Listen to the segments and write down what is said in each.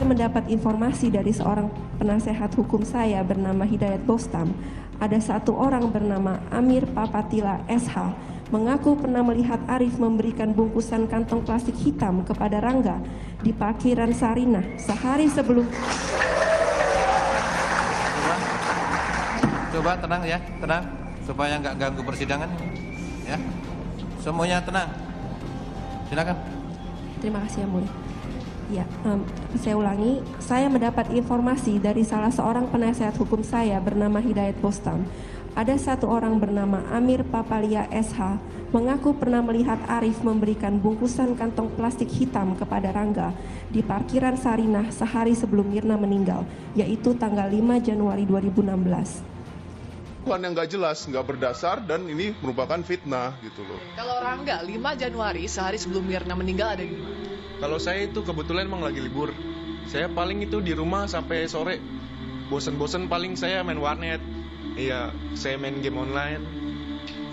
mendapat informasi dari seorang penasehat hukum saya bernama Hidayat Bostam. Ada satu orang bernama Amir Papatila SH mengaku pernah melihat Arif memberikan bungkusan kantong plastik hitam kepada Rangga di parkiran Sarinah sehari sebelum. Coba tenang ya, tenang, supaya nggak ganggu persidangan, ya. Semuanya tenang. Silakan. Terima kasih yang mulia. Ya, saya ulangi, saya mendapat informasi dari salah seorang penasehat hukum saya bernama Hidayat Bostam. Ada satu orang bernama Amir Papalia SH mengaku pernah melihat Arif memberikan bungkusan kantong plastik hitam kepada Rangga di parkiran Sarinah sehari sebelum Mirna meninggal, yaitu tanggal 5 Januari 2016. Yang nggak jelas, nggak berdasar, dan ini merupakan fitnah gitu loh. Kalau Rangga 5 Januari sehari sebelum Mirna meninggal ada di mana? Kalau saya itu kebetulan emang lagi libur. Saya paling itu di rumah sampai sore. Bosen-bosen paling saya main warnet. Iya, saya main game online.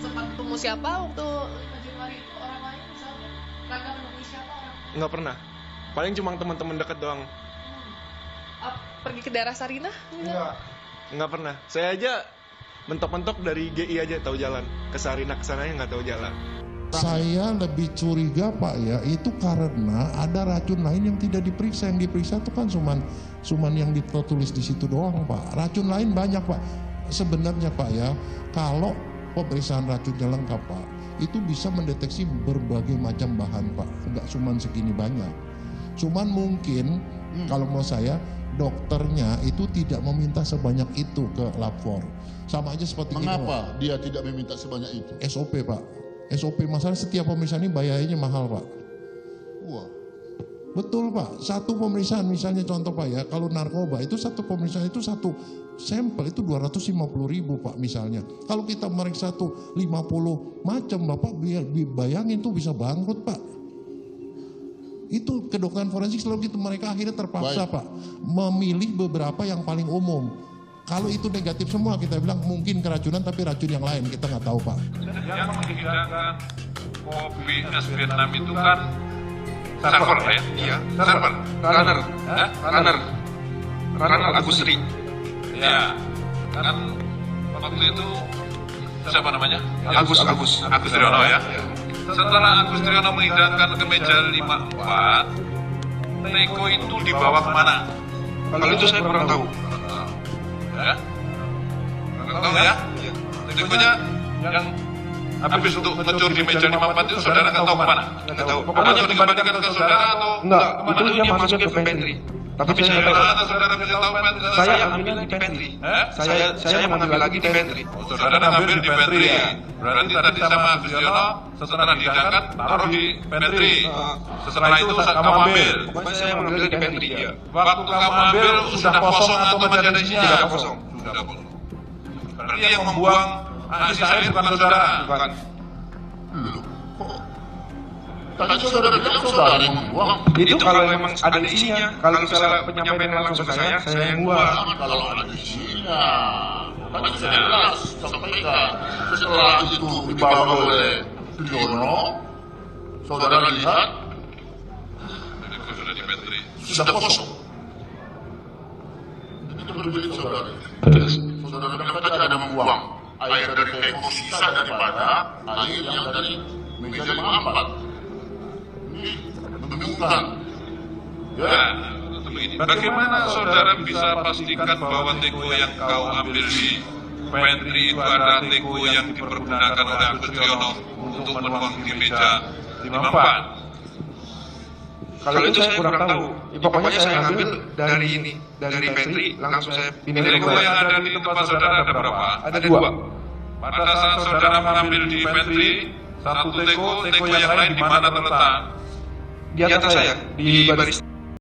Sempat ketemu siapa waktu 5 Januari? Orang lain misalnya? Rangga menemui siapa orang? Nggak pernah. Paling cuma teman-teman dekat doang. Pergi ke daerah Sarinah? Nggak pernah. Saya aja mentok-mentok dari GI aja tahu jalan. Ke Sarinah kesananya nggak tahu jalan. Saya lebih curiga Pak ya, itu karena ada racun lain yang tidak diperiksa. Yang diperiksa itu kan cuman yang ditulis di situ doang Pak. Racun lain banyak Pak. Sebenarnya Pak ya, kalau pemeriksaan racunnya lengkap Pak, itu bisa mendeteksi berbagai macam bahan Pak. Enggak cuman segini banyak. Cuman mungkin kalau menurut saya dokternya itu tidak meminta sebanyak itu ke lapor. Sama aja seperti mengapa dia tidak meminta sebanyak itu? SOP Pak. SOP masalah setiap pemeriksaan ini bayarnya mahal Pak. Wah. Betul Pak, satu pemeriksaan misalnya contoh Pak ya, kalau narkoba itu satu pemeriksaan itu satu sampel itu 250.000 Pak misalnya. Kalau kita meriksa tuh 50 macam Bapak bayangin tuh bisa bangkrut Pak. Itu kedokteran forensik selalu gitu, mereka akhirnya terpaksa Pak memilih beberapa yang paling umum. Kalau itu negatif semua kita bilang mungkin keracunan tapi racun yang lain kita nggak tahu Pak. Yang menghidangkan kopi es Vietnam itu kan server ya? Iya, server. Runner Agustri. Ya, kan waktu itu siapa namanya? Agus Triono ya. Setelah Agus Triono menghidangkan ke meja 54, Teko itu dibawa kemana? Kalau itu saya kurang tahu. Ya, tahu ya? Tekonya yang habis untuk ngecur di meja 54 itu saudara nggak tahu kemana? Nggak tahu. Pokoknya dikembalikan ke saudara atau Enggak, kemana? itu dia masukin ke pantry. Tapi saya nggak tahu. Saudara bisa tahu pantry. Saya ambilnya di pantry. Saya mengambil lagi di pantry. Saudara ngambil di pantry. Berarti tadi sama Agus Yono setelah dihidangkan taruh di pantry. Setelah itu kamu ambil. Pokoknya saya mengambil di pantry. Waktu kamu ambil sudah kosong atau masih ada isinya? Sudah kosong. Sudah kosong. Berarti yang membuang isi air bukan saudara. Bukan. Tadi saudara bilang saudara yang membuang. Itu kalau memang ada isinya. Kalau misalnya penyampaian langsung ke saya yang buang. Kalau ada isinya. Tadi sudah jelas sampaikan. Setelah itu dibawa oleh Triono, saudara lihat Sudah di pantry. sudah kosong. Itu berbeda saudara. Saudara bilang tadi ada membuang air dari teko, sisa daripada air yang dari meja 54. Ini membingungkan. Ya. Bagaimana saudara bisa pastikan bahwa teko yang kau ambil di pantry itu adalah teko yang dipergunakan oleh Agus Triono untuk menuang di meja 54? Kalau itu saya kurang tahu. Pokoknya saya ambil dari ini, dari pantry, langsung saya pindahin Teko yang ada di tempat saudara ada berapa? Ada 2. Pada saat saudara mengambil di pantry, satu teko yang lain di mana terletak? Di atas saya, di baris.